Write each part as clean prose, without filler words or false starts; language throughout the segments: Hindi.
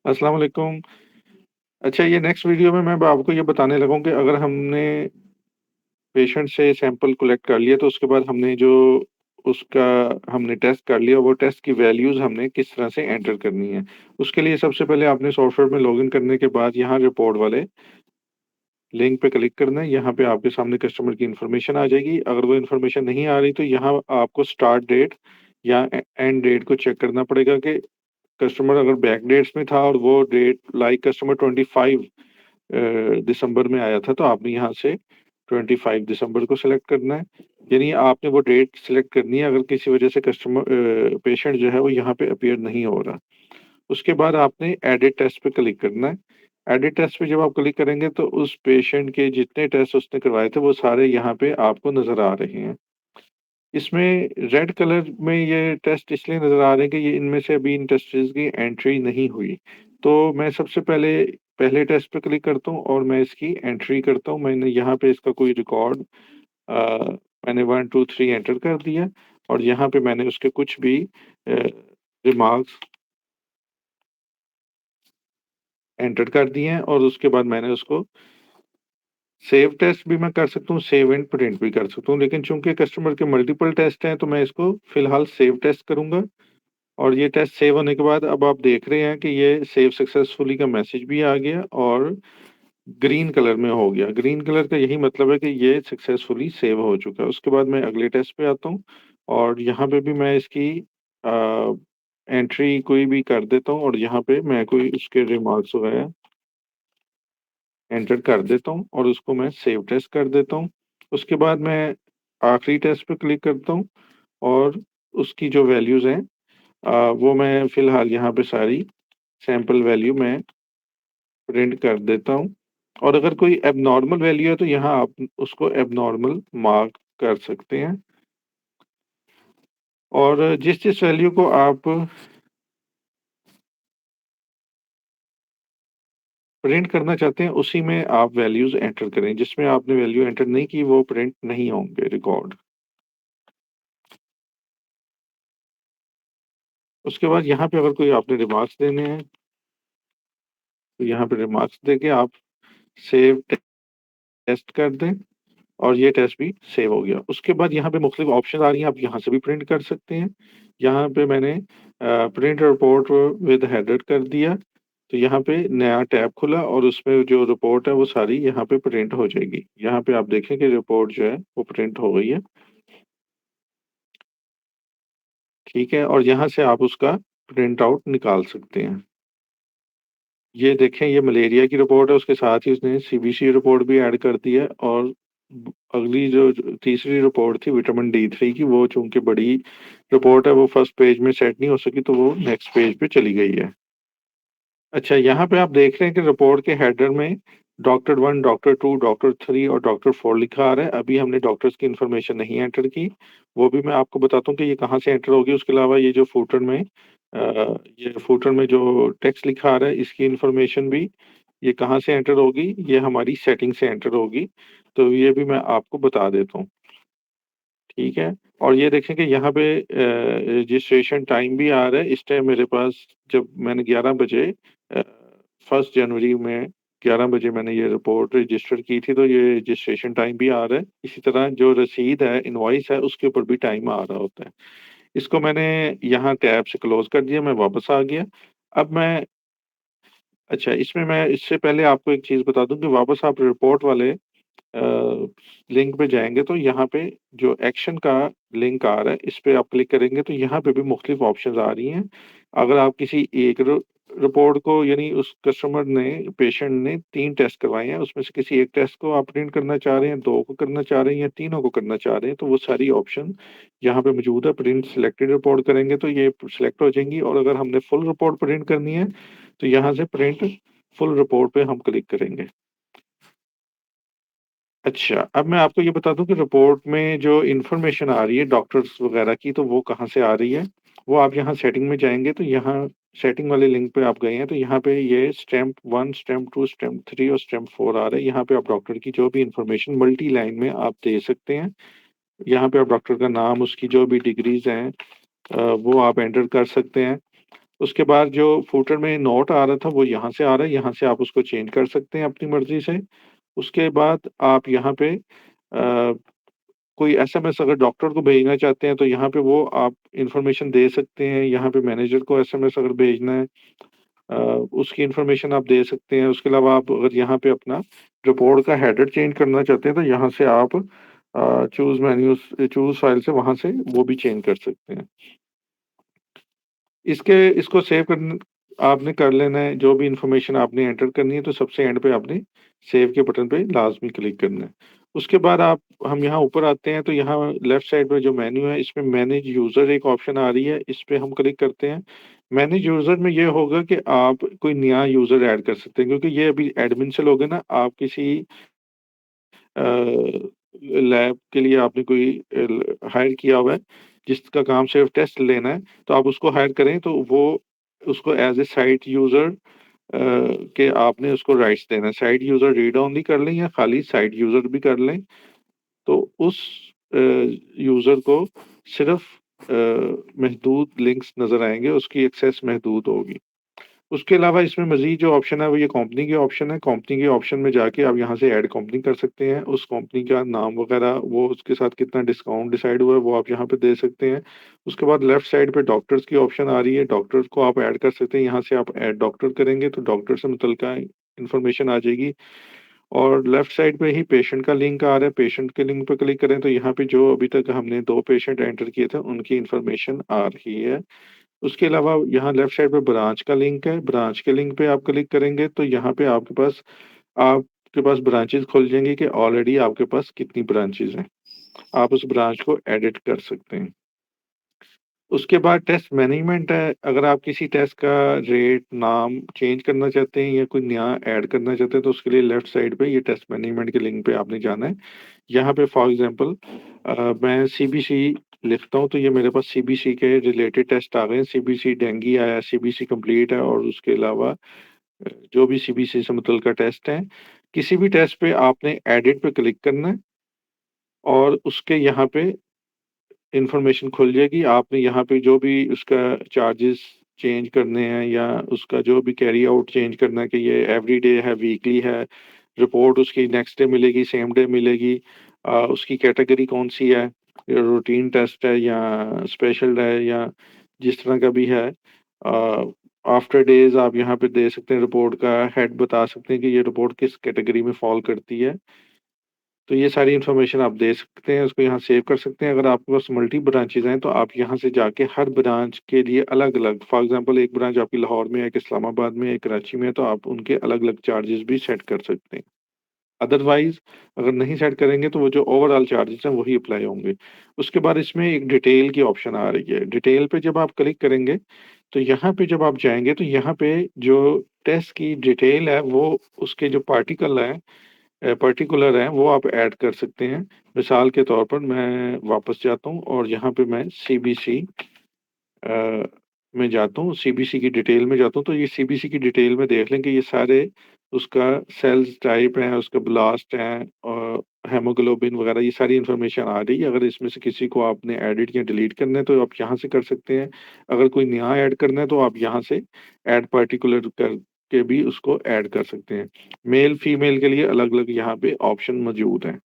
अस्सलाम वालेकुम। अच्छा, ये नेक्स्ट वीडियो में मैं आपको ये बताने लगा हूँ कि अगर हमने पेशेंट से सैंपल कलेक्ट कर लिया तो उसके बाद हमने जो उसका हमने टेस्ट कर लिया, वो टेस्ट की वैल्यूज़ हमने किस तरह से एंटर करनी है। उसके लिए सबसे पहले आपने सॉफ्टवेयर में लॉगिन करने के बाद यहाँ रिपोर्ट वाले लिंक पे क्लिक करना है। यहाँ पे आपके सामने कस्टमर की इन्फॉर्मेशन आ जाएगी। अगर वो इन्फॉर्मेशन नहीं आ रही तो यहाँ आपको स्टार्ट डेट या एंड डेट को चेक करना पड़ेगा कि कस्टमर अगर बैक डेट्स में था और वो डेट लाइक कस्टमर 25 दिसंबर में आया था, तो आपने यहाँ से 25 दिसंबर को सिलेक्ट करना है। यानी आपने वो डेट सिलेक्ट करनी है अगर किसी वजह से पेशेंट जो है वो यहाँ पे अपीयर नहीं हो रहा। उसके बाद आपने एडिट टेस्ट पे क्लिक करना है। एडिट टेस्ट पे जब आप क्लिक करेंगे तो उस पेशेंट के जितने टेस्ट उसने करवाए थे वो सारे यहाँ पे आपको नज़र आ रहे हैं। इसमें रेड कलर में ये टेस्ट इसलिए नज़र आ रहे हैं कि ये इनमें से अभी इन टेस्ट्स की एंट्री नहीं हुई। तो मैं सबसे पहले पहले टेस्ट पे क्लिक करता हूँ और मैं इसकी एंट्री करता हूँ। मैंने यहाँ पे इसका कोई रिकॉर्ड मैंने 1, 2, 3 एंटर कर दिया और यहाँ पे मैंने उसके कुछ भी रिमार्क्स एंटर कर दिए हैं और उसके बाद मैंने उसको सेव टेस्ट भी मैं कर सकता हूँ, सेव एंड प्रिंट भी कर सकता हूँ। लेकिन चूँकि कस्टमर के मल्टीपल टेस्ट हैं, तो मैं इसको फिलहाल सेव टेस्ट करूँगा। और ये टेस्ट सेव होने के बाद अब आप देख रहे हैं कि ये सेव सक्सेसफुली का मैसेज भी आ गया और ग्रीन कलर में हो गया। ग्रीन कलर का यही मतलब है कि ये सक्सेसफुली सेव हो चुका है। उसके बाद मैं अगले टेस्ट पे आता हूँ और यहाँ पे भी मैं इसकी एंट्री कोई भी कर देता हूँ और यहाँ पे मैं कोई उसके रिमार्क्स वगैरह एंटर कर देता हूँ और उसको मैं सेव टेस्ट कर देता हूँ। उसके बाद मैं आखिरी टेस्ट पे क्लिक करता हूँ और उसकी जो वैल्यूज़ हैं वो मैं फ़िलहाल यहाँ पे सारी सैंपल वैल्यू मैं प्रिंट कर देता हूँ और अगर कोई एब्नॉर्मल वैल्यू है तो यहाँ आप उसको एब्नॉर्मल मार्क कर सकते हैं और जिस-जिस वैल्यू को आप प्रिंट करना चाहते हैं उसी में आप वैल्यूज़ एंटर करें। जिसमें आपने वैल्यू एंटर नहीं की वो प्रिंट नहीं होंगे रिकॉर्ड। उसके बाद यहाँ पे अगर कोई आपने रिमार्क्स देने हैं, तो यहाँ पे रिमार्क्स देके आप सेव टेस्ट कर दें और ये टेस्ट भी सेव हो गया। उसके बाद यहाँ पे मुख्तलिफ ऑप्शन आ रही हैं, आप यहाँ से भी प्रिंट कर सकते हैं। यहाँ पे मैंने प्रिंट रिपोर्ट विद हेडर कर दिया, तो यहाँ पे नया टैब खुला और उसमें जो रिपोर्ट है वो सारी यहाँ पे प्रिंट हो जाएगी। यहाँ पे आप देखें कि रिपोर्ट जो है वो प्रिंट हो गई है, ठीक है? और यहाँ से आप उसका प्रिंट आउट निकाल सकते हैं। ये देखें, ये मलेरिया की रिपोर्ट है, उसके साथ ही उसने सीबीसी रिपोर्ट भी ऐड कर दी है और अगली जो तीसरी रिपोर्ट थी विटामिन डी3 की, वो चूँकि बड़ी रिपोर्ट है, वो फर्स्ट पेज में सेट नहीं हो सकी, तो वो नेक्स्ट पेज पे चली गई है। अच्छा, यहाँ पे आप देख रहे हैं कि रिपोर्ट के हेडर में डॉक्टर 1, डॉक्टर 2, डॉक्टर 3 और डॉक्टर 4 लिखा आ रहा है। अभी हमने डॉक्टर्स की इन्फॉर्मेशन नहीं एंटर की, वो भी मैं आपको बताता हूँ कि ये कहाँ से एंटर होगी। उसके अलावा ये जो ये फुटर में जो टेक्स्ट लिखा आ रहा है, इसकी इन्फॉर्मेशन भी ये कहाँ से एंटर होगी, ये हमारी सेटिंग से एंटर होगी। तो ये भी मैं आपको बता देता हूँ, ठीक है? और ये देखें कि यहाँ पे रजिस्ट्रेशन टाइम भी आ रहा है। इस टाइम मेरे पास जब मैंने 11 बजे 1 जनवरी में 11 बजे मैंने ये रिपोर्ट रजिस्टर की थी, तो ये रजिस्ट्रेशन टाइम भी आ रहा है। इसी तरह जो रसीद है, इनवॉइस है, उसके ऊपर भी टाइम आ रहा होता है। इसको मैंने यहाँ टैब से क्लोज़ कर दिया, मैं वापस आ गया। अब मैं अच्छा, इसमें मैं इससे पहले आपको एक चीज़ बता दूँ कि वापस आप रिपोर्ट वाले लिंक पे जाएँगे तो यहाँ पे जो एक्शन का लिंक आ रहा है, इस पे आप क्लिक करेंगे तो यहाँ पे भी मुख्तलिफ ऑप्शंस आ रही हैं। अगर आप किसी एक रिपोर्ट को यानी उस कस्टमर ने पेशेंट ने 3 टेस्ट करवाए हैं, उसमें से किसी एक टेस्ट को आप प्रिंट करना चाह रहे हैं, 2 को करना चाह रहे हैं या तीनों को करना चाह रहे हैं, तो वो सारी ऑप्शन यहाँ पे मौजूद है। प्रिंट सिलेक्टेड रिपोर्ट करेंगे तो ये सिलेक्ट हो जाएँगी और अगर हमने फुल रिपोर्ट प्रिंट करनी है, तो यहाँ से प्रिंट फुल रिपोर्ट पे हम क्लिक करेंगे। अच्छा, अब मैं आपको ये बता दूँ कि रिपोर्ट में जो इन्फॉर्मेशन आ रही है डॉक्टर्स वगैरह की, तो वो कहाँ से आ रही है? वो आप यहाँ सेटिंग में जाएँगे, तो यहाँ सेटिंग वाले लिंक पे आप गए हैं, तो यहाँ पे ये स्टैम्प 1, स्टैम्प 2, स्टैम्प 3 और स्टैम्प 4 आ रहा है। यहाँ पे आप डॉक्टर की जो भी इन्फॉर्मेशन मल्टी लाइन में आप दे सकते हैं। यहाँ पे आप डॉक्टर का नाम, उसकी जो भी डिग्रीज़ हैं वो आप एंटर कर सकते हैं। उसके बाद जो फूटर में नोट आ रहा था वो यहाँ से आ रहा है, यहाँ से आप उसको चेंज कर सकते हैं अपनी मर्ज़ी से। उसके बाद आप यहाँ पे कोई एसएमएस अगर डॉक्टर को भेजना चाहते हैं तो यहाँ पे वो आप इन्फॉर्मेशन दे सकते हैं, यहाँ पे मैनेजर को एसएमएस अगर भेजना है अ, उसकी इन्फॉर्मेशन आप दे सकते हैं। उसके अलावा आप अगर यहाँ पे अपना रिपोर्ट का हेडर चेंज करना चाहते हैं तो यहाँ से आप चूज़ फाइल से वहाँ से वो भी चेंज कर सकते हैं। इसको सेव करन आपने कर लेना है, जो भी इन्फॉर्मेशन आपने एंटर करनी है तो सबसे एंड पे आपने सेव के बटन पे लाज़मी क्लिक करना है। उसके बाद आप हम यहाँ ऊपर आते हैं तो यहाँ लेफ्ट साइड में जो मेन्यू है इसमें मैनेज यूज़र एक ऑप्शन आ रही है, इस पे हम क्लिक करते हैं। मैनेज यूज़र में ये होगा कि आप कोई नया यूज़र ऐड कर सकते हैं क्योंकि ये अभी एडमिन से लोग हैं ना, आप किसी अ, लैब के लिए आपने कोई हायर किया हुआ है, जिसका काम सिर्फ़ टेस्ट लेना है, तो आप उसको हायर करें तो वो उसको एज़ अ साइट यूज़र के आपने उसको राइट्स देना है। साइट यूज़र रीड ओनली कर लें या खाली साइट यूज़र भी कर लें, तो उस अ, यूज़र को सिर्फ़ महदूद लिंक्स नज़र आएँगे, उसकी एक्सेस महदूद होगी। उसके अलावा इसमें मज़ीद जो ऑप्शन है वो ये कंपनी के ऑप्शन है। कंपनी के ऑप्शन में जाके आप यहाँ से ऐड कंपनी कर सकते हैं। उस कंपनी का नाम वग़ैरह वो उसके साथ कितना डिस्काउंट डिसाइड हुआ है वो आप यहाँ पे दे सकते हैं। उसके बाद लेफ्ट साइड पे डॉक्टर्स की ऑप्शन आ रही है, डॉक्टर्स को आप ऐड कर सकते हैं। यहाँ से आप ऐड डॉक्टर करेंगे तो डॉक्टर से मुतल्लिका इन्फॉर्मेशन आ जाएगी और लेफ्ट साइड पे ही पेशेंट का लिंक आ रहा है। पेशेंट के लिंक पे क्लिक करें तो यहाँ पे जो अभी तक हमने 2 पेशेंट एंटर किए थे उनकी इन्फॉर्मेशन आ रही है। उसके अलावा यहाँ लेफ्ट साइड पे ब्रांच का लिंक है, ब्रांच के लिंक पे आप क्लिक करेंगे तो यहाँ पे आपके पास ब्रांचेज़ खुल जाएँगी कि ऑलरेडी आपके पास कितनी ब्रांचेज़ हैं। आप उस ब्रांच को एडिट कर सकते हैं। उसके बाद टेस्ट मैनेजमेंट है, अगर आप किसी टेस्ट का रेट, नाम चेंज करना चाहते हैं या कोई नया ऐड करना चाहते हैं तो उसके लिए लेफ्ट साइड पे ये टेस्ट मैनेजमेंट के लिंक पे आपने जाना है। यहाँ पे फॉर एग्ज़ाम्पल मैं सीबीसी लिखता हूँ तो ये मेरे पास सीबीसी के रिलेटेड टेस्ट आ गए हैं। सीबीसी डेंगू आया है, सीबीसी कंप्लीट है और उसके अलावा जो भी सीबीसी से मुतल्लिका टेस्ट हैं, किसी भी टेस्ट पे आपने एडिट पे क्लिक करना है और उसके यहाँ पे इन्फॉर्मेशन खुल जाएगी। आपने यहाँ पे जो भी उसका चार्जेज़ चेंज करने हैं या उसका जो भी कैरी आउट चेंज करना है कि ये एवरीडे है, वीकली है, रिपोर्ट उसकी नेक्स्ट डे मिलेगी, सेम डे मिलेगी। उसकी कैटेगरी कौन-सी है, रूटीन टेस्ट है या स्पेशल है या जिस तरह का भी है। आफ्टर डेज़ आप यहाँ पे दे सकते हैं रिपोर्ट का हेड बता सकते हैं कि ये रिपोर्ट किस कैटेगरी में फ़ॉल करती है। तो ये सारी इन्फॉर्मेशन आप दे सकते हैं, उसको यहाँ सेव कर सकते हैं। अगर आपके पास मल्टी ब्रांचेज़ हैं, तो आप यहाँ से जाके हर ब्रांच के लिए अलग-अलग फॉर एग्ज़ाम्पल एक ब्रांच आपकी लाहौर में है, एक इस्लामाबाद में है, एक कराची में है, तो आप उनके अलग-अलग चार्जेज़ भी सेट कर सकते हैं। अदरवाइज़ अगर नहीं सेट करेंगे, तो वो जो ओवरऑल चार्जेज़ हैं, वही अप्लाई होंगे। उसके बाद इसमें एक डिटेल की ऑप्शन आ रही है। डिटेल पे जब आप क्लिक करेंगे, तो यहाँ पे जब आप जाएँगे, तो यहाँ पे जो टेस्ट की डिटेल है, वो उसके जो पार्टिकल हैं पर्टिकुलर हैं, वो आप ऐड कर सकते हैं। मिसाल के तौर पर मैं वापस जाता हूँ और यहाँ पे मैं सीबीसी अ, में जाता हूँ, सीबीसी की डिटेल में जाता हूँ, तो ये सीबीसी की डिटेल में देख लें कि ये सारे उसका सेल्स टाइप है, उसका ब्लास्ट है हीमोग्लोबिन वगैरह ये सारी इन्फॉर्मेशन आ रही है। अगर इसमें से किसी को आपने एडिट या डिलीट करना है, तो आप यहाँ से कर सकते हैं। अगर कोई नया ऐड करना है, तो आप यहाँ से ऐड पार्टिकुलर करके भी उसको ऐड कर सकते हैं। मेल, फीमेल के लिए अलग-अलग यहाँ पे ऑप्शन मौजूद हैं।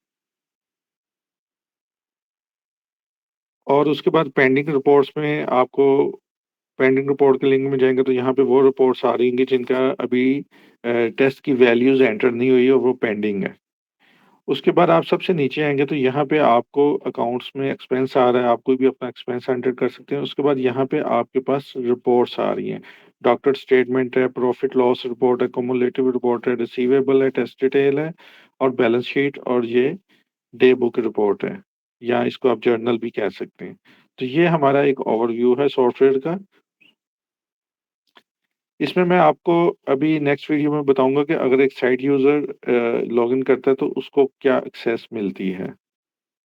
और उसके बाद पेंडिंग रिपोर्ट्स में आपको पेंडिंग रिपोर्ट के लिंक में जाएँगे तो यहाँ पे वो रिपोर्ट्स आ रही होंगी जिनका अभी टेस्ट की वैल्यूज़ एंटर नहीं हुई है और वो पेंडिंग है। उसके बाद आप सबसे नीचे आएँगे तो यहाँ पे आपको अकाउंट्स में एक्सपेंस आ रहा है, आप कोई भी अपना एक्सपेंस एंटर कर सकते हैं। उसके बाद यहाँ पे आपके पास रिपोर्ट्स आ रही हैं। डॉक्टर स्टेटमेंट है, प्रॉफिट लॉस रिपोर्ट है, क्युमुलेटिव रिपोर्ट है, रिसीवेबल है, टेस्ट डिटेल है और बैलेंस शीट और ये डे बुक रिपोर्ट है या इसको आप जर्नल भी कह सकते हैं। तो ये हमारा एक ओवरव्यू है सॉफ्टवेयर का। इसमें मैं आपको अभी नेक्स्ट वीडियो में बताऊँगा कि अगर एक साइट यूज़र लॉगिन करता है तो उसको क्या एक्सेस मिलती है।